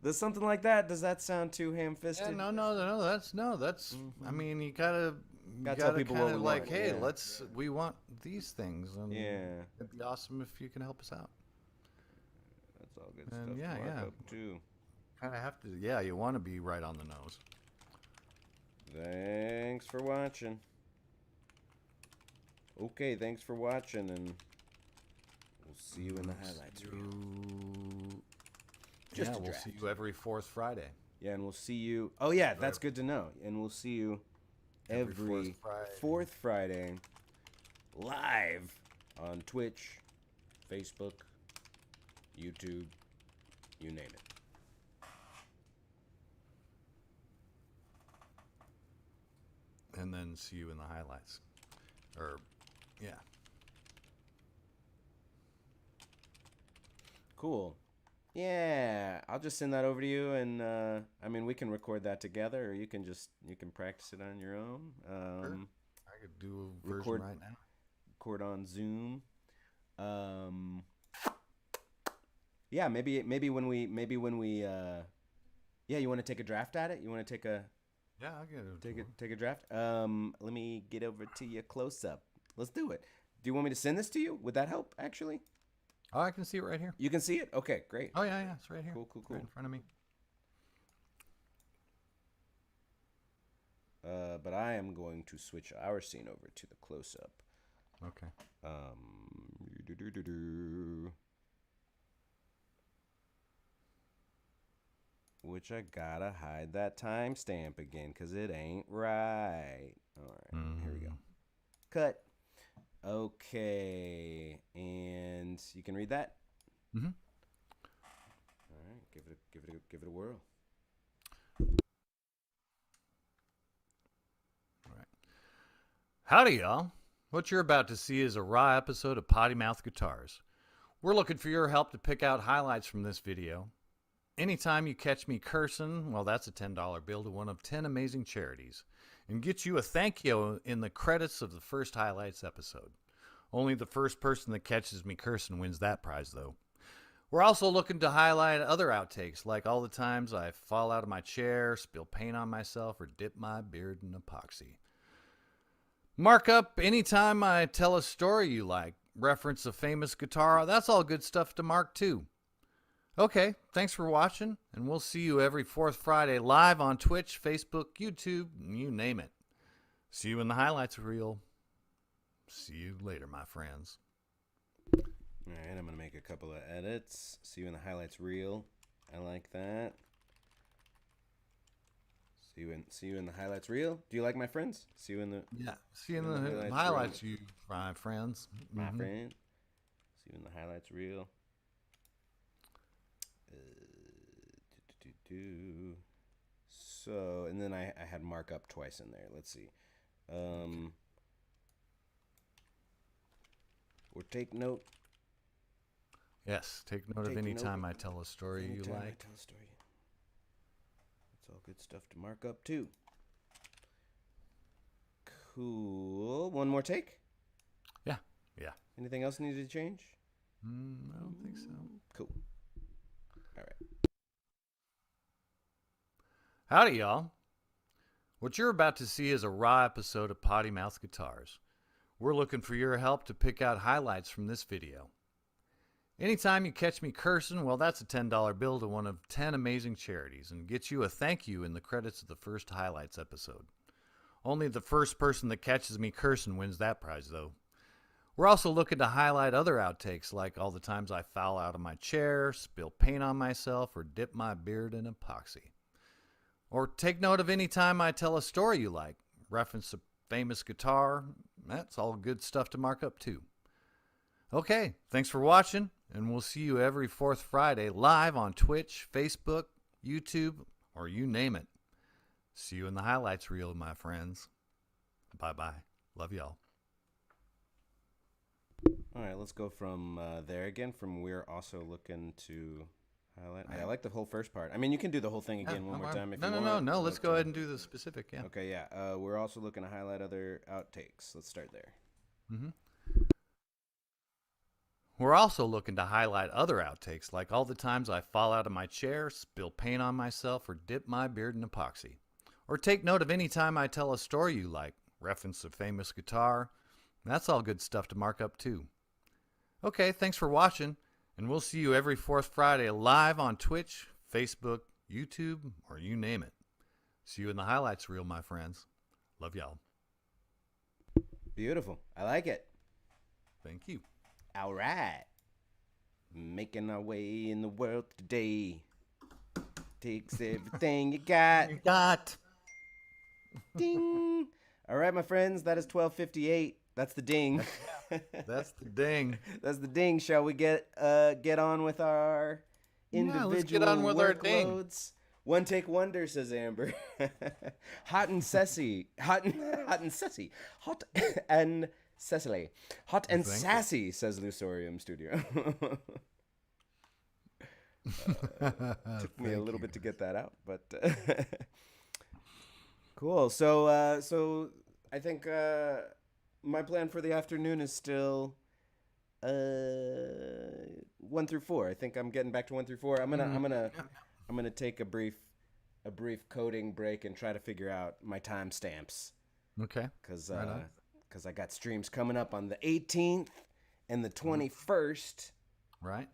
Does something like that? Does that sound too ham-fisted? Yeah, no. That's. I mean, you gotta Tell people what we like, want, hey, yeah. we want these things, and Yeah. it'd be awesome if you can help us out. That's all good And stuff yeah, to mark yeah. up too. Kind of have to. Yeah, you want to be right on the nose. Thanks for watching. Okay, thanks for watching, and see you in the highlights reel. Yeah, we'll see you every fourth Friday. Yeah, and we'll see you. Oh yeah, that's good to know. And we'll see you every fourth Friday live on Twitch, Facebook, YouTube, you name it. And then see you in the highlights. Or, yeah. Cool. Yeah, I'll just send that over to you, and I mean, we can record that together, or you can practice it on your own. Sure. I could do a version right now. Record on Zoom. Yeah, maybe when we yeah, you want to take a draft at it? You want to take a take a draft? Let me get over to you close up. Let's do it. Do you want me to send this to you? Would that help actually? Oh, I can see it right here. You can see it? Okay, great. Oh yeah, it's right here. Cool. Right in front of me. But I am going to switch our scene over to the close up. Okay. Which I gotta hide that timestamp again, because it ain't right. All right, Here we go. Cut. Okay, and you can read that? Mm-hmm. All right, give it a whirl. All right. Howdy, y'all. What you're about to see is a raw episode of Pottymouth Guitars. We're looking for your help to pick out highlights from this video. Anytime you catch me cursing, well, that's a $10 bill to one of 10 amazing charities, and get you a thank you in the credits of the first highlights episode. Only the first person that catches me cursing wins that prize, though. We're also looking to highlight other outtakes, like all the times I fall out of my chair, spill paint on myself, or dip my beard in epoxy. Mark up anytime I tell a story you like, reference a famous guitar, that's all good stuff to mark too. Okay, thanks for watching, and we'll see you every fourth Friday live on Twitch, Facebook, YouTube, you name it. See you in the highlights reel. See you later, my friends. All right, I'm going to make a couple of edits. See you in the highlights reel. I like that. See you in the highlights reel. Do you like my friends? See you in the See you in the highlights, you my friends. My friend. See you in the highlights reel. So, and then I had markup twice in there. Let's see. Or take note. Yes, take note of any time I tell a story you like. That's all good stuff to mark up too. Cool. One more take? Yeah. Anything else needed to change? I don't think so. Cool. All right. Howdy, y'all. What you're about to see is a raw episode of Pottymouth Guitars. We're looking for your help to pick out highlights from this video. Anytime you catch me cursing, well, that's a $10 bill to one of 10 amazing charities, and get you a thank you in the credits of the first highlights episode. Only the first person that catches me cursing wins that prize, though. We're also looking to highlight other outtakes, like all the times I foul out of my chair, spill paint on myself, or dip my beard in epoxy. Or take note of any time I tell a story you like, reference a famous guitar, that's all good stuff to mark up too. Okay, thanks for watching, and we'll see you every fourth Friday live on Twitch, Facebook, YouTube, or you name it. See you in the highlights reel, my friends. Bye-bye. Love y'all. All right, let's go from there again. From we're also looking to highlight. I like the whole first part. I mean, you can do the whole thing again one more time if you want. No. Let's go ahead and do the specific. Yeah. Okay. Yeah. We're also looking to highlight other outtakes. Let's start there. We're also looking to highlight other outtakes, like all the times I fall out of my chair, spill paint on myself, or dip my beard in epoxy. Or take note of any time I tell a story you like, reference a famous guitar. That's all good stuff to mark up too. Okay, thanks for watching, and we'll see you every fourth Friday live on Twitch, Facebook, YouTube, or you name it. See you in the highlights reel, my friends. Love y'all. Beautiful. I like it. Thank you. All right. Making our way in the world today. Takes everything you got. You got. Ding. All right, my friends, that is 12:58. That's the ding. That's the ding. That's the ding. Shall we get on with our individual let's get on with our ding. workloads? One take wonder, says Amber. Hot and Cecily. Hot and Cecily. Hot and Cecily. Hot and sassy, says Lusorium Studio. Took me a little bit to get that out, but cool. So I think my plan for the afternoon is still 1 through 4. I think I'm getting back to 1 through 4. I'm gonna take a brief coding break and try to figure out my timestamps. Okay. Because I got streams coming up on the 18th and the 21st. Right.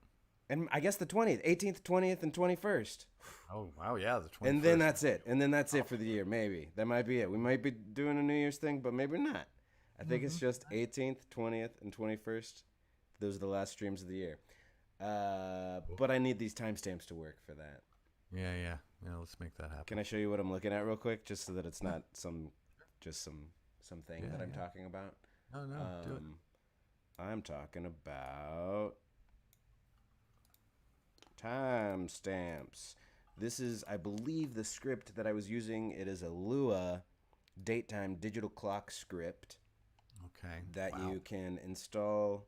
And I guess the 20th, 18th, 20th, and 21st. Oh, wow, yeah, the 21st. And then that's it. And then that's it for the year, maybe. That might be it. We might be doing a New Year's thing, but maybe not. I think it's just 18th, 20th, and 21st. Those are the last streams of the year. But I need these timestamps to work for that. Yeah, let's make that happen. Can I show you what I'm looking at real quick, just so that it's not some thing that I'm talking about? No, do it. I'm talking about timestamps. This is, I believe, the script that I was using. It is a Lua date-time digital clock script. Okay. That you can install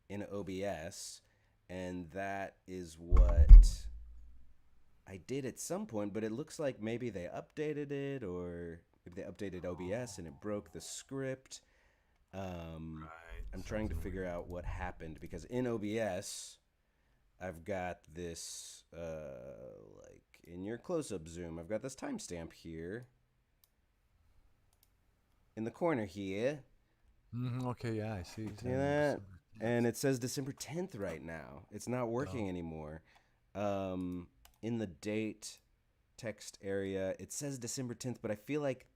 in OBS, and that is what I did at some point, but it looks like maybe they updated it, or maybe they updated OBS and it broke the script. I'm trying to figure out what happened, because in OBS I've got this like in your close-up zoom, I've got this timestamp here in the corner here. Okay, yeah, I see. See that? And it says December 10th right now. It's not working anymore. In the date text area, it says December 10th, but I feel like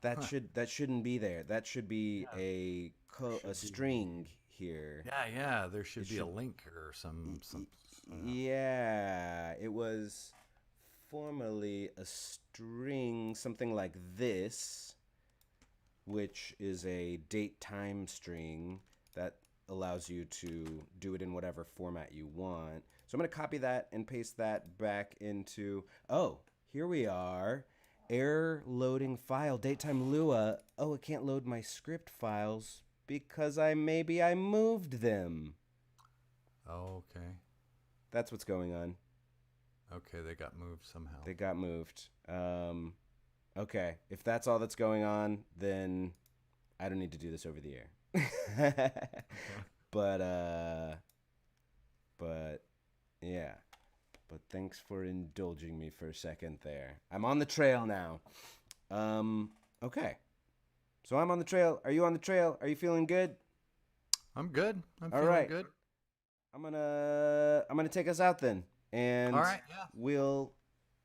that shouldn't be there. That should be a string here. Yeah, there should be a link or some. Yeah, it was formerly a string, something like this, which is a date time string that allows you to do it in whatever format you want. So I'm going to copy that and paste that back into, here we are. Error loading file, datetime Lua. Oh, it can't load my script files because I moved them. Oh, okay. That's what's going on. Okay, they got moved somehow. They got moved. Okay, if that's all that's going on, then I don't need to do this over the air. But yeah. But thanks for indulging me for a second there. I'm on the trail now. Okay. So I'm on the trail. Are you on the trail? Are you feeling good? I'm good. I'm all feeling right. good. I'm gonna take us out then. And all right, yeah. We'll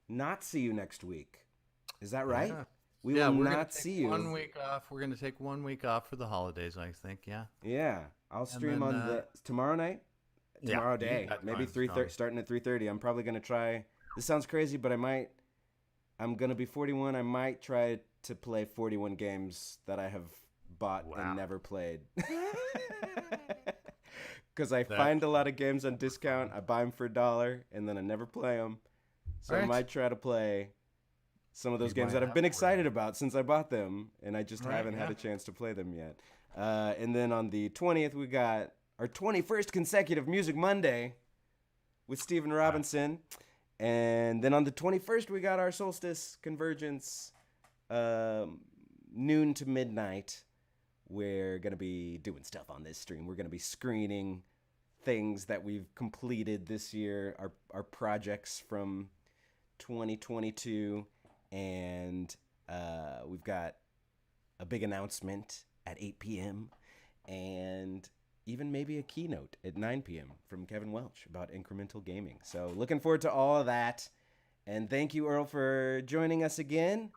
not see you next week. Is that right? Yeah. We will not see you. 1 week off. We're going to take 1 week off for the holidays, I think. Yeah. Yeah. I'll stream on the tomorrow night. Tomorrow day. Maybe 3:30, starting at 3:30. I'm probably going to try. This sounds crazy, but I'm going to be 41. I might try to play 41 games that I have bought and never played. Because I find a lot of games on discount. I buy them for $1, and then I never play them. So I might try to play some of those games that I've been excited about since I bought them, and I just haven't had a chance to play them yet. And then on the 20th, we got our 21st consecutive Music Monday with Stephen Robinson. And then on the 21st, we got our Solstice Convergence, noon to midnight. We're going to be doing stuff on this stream. We're going to be screening things that we've completed this year, our projects from 2022. And we've got a big announcement at 8 p.m. and even maybe a keynote at 9 p.m. from Kevin Welch about incremental gaming. So looking forward to all of that. And thank you, Earl, for joining us again.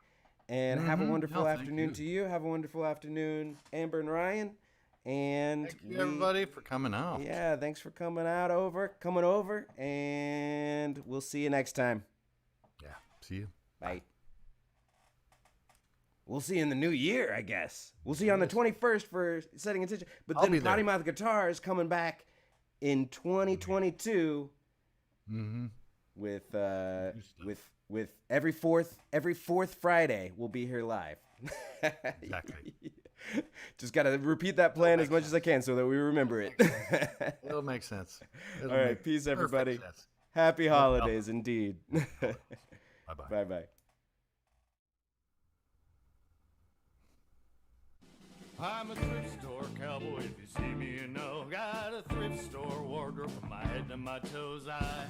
And have a wonderful afternoon to you. Have a wonderful afternoon, Amber and Ryan. And Thank you, everybody, for coming out. Yeah, thanks for coming over, and we'll see you next time. Yeah, see you. Bye. We'll see you in the new year, I guess. We'll see you on the 21st for Setting Intention. But I'll then be there. Pottymouth Guitar is coming back in 2022 with every fourth Friday we'll be here live. Exactly. Just gotta repeat that plan as much as I can so that we remember it. It'll make sense. All right, peace, everybody. Sense. Happy holidays, indeed. Bye-bye. Bye-bye. I'm a thrift store cowboy, if you see me, you know. Got a thrift store wardrobe from my head to my toes. I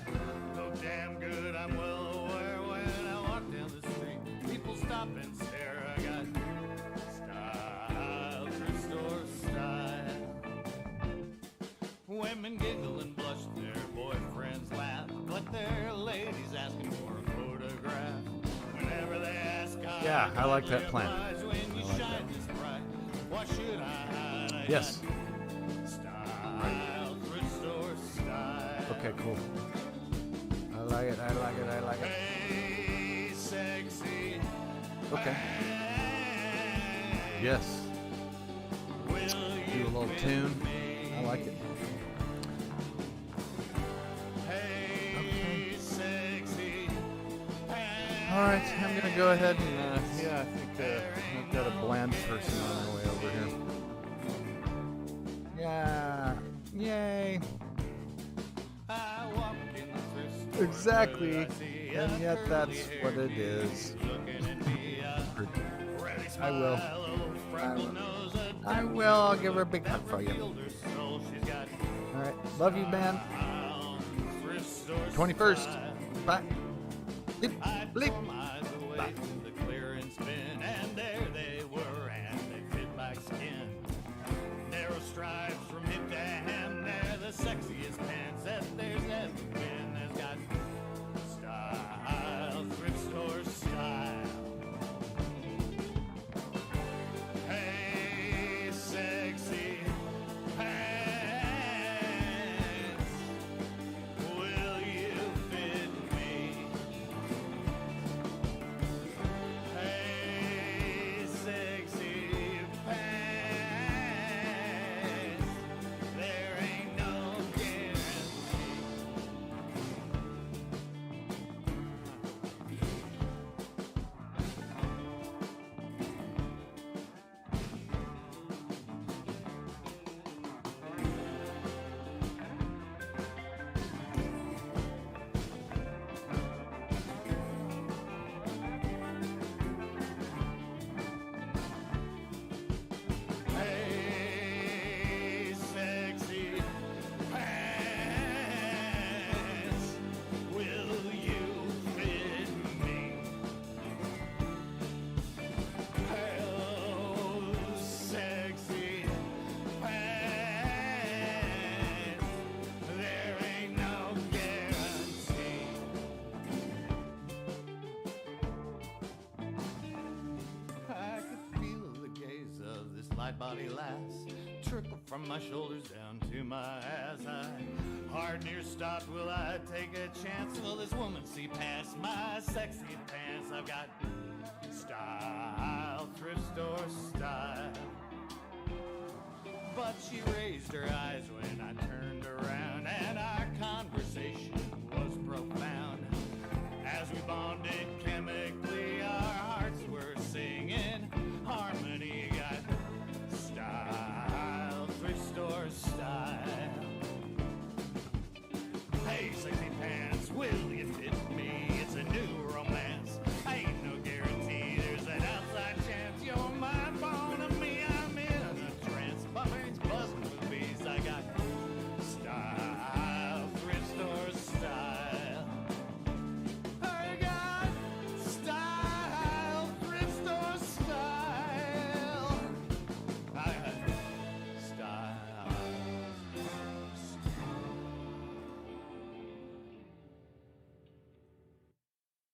look damn good, I'm well aware when I walk down the street. People stop and stare, I got style, thrift store style. Women giggle and blush, their boyfriends laugh, but their ladies asking for a photograph. Whenever they ask, I like that plan. When you shine this bright, why should I hide? Yes. Style, thrift store style. Okay, cool. I like it. Hey, sexy. Okay. Yes. Will Do a you little fit tune. me? I like it. Hey, sexy. All right, I'm gonna go ahead and I think I've got a bland person on their way over here. Yeah, yay! I walk in the thrift store. Exactly, I see and a yet that's curly-haired what it kid is. looking at me. Rally I will. smile, old freckled nose, a I will. I'll give her a big hug for you. fielder soul. She's got All right, love you, man. thrift store 21st. style. Bye. Bleep, I bleep. tore my eyes away from the clearance bin, and there they were, and they fit like skin. Narrow stripes from hip to hem, they're the sexiest pants that there's ever been. There's got style, thrift store style. Hey, sexy pants, will you fit me? Hey, sexy pants, there ain't no guarantee. Hey, sexy pants, will you fit me? Oh, sexy pants, there ain't no guarantee. I could feel the gaze of this light body lass trickle from my shoulders down to my ass. Hard near stopped. Will I take a chance? Will this woman see past my sexy pants? I've got style, thrift store style. But she raised her eyes when I turned around, and our conversation was profound as we bonded.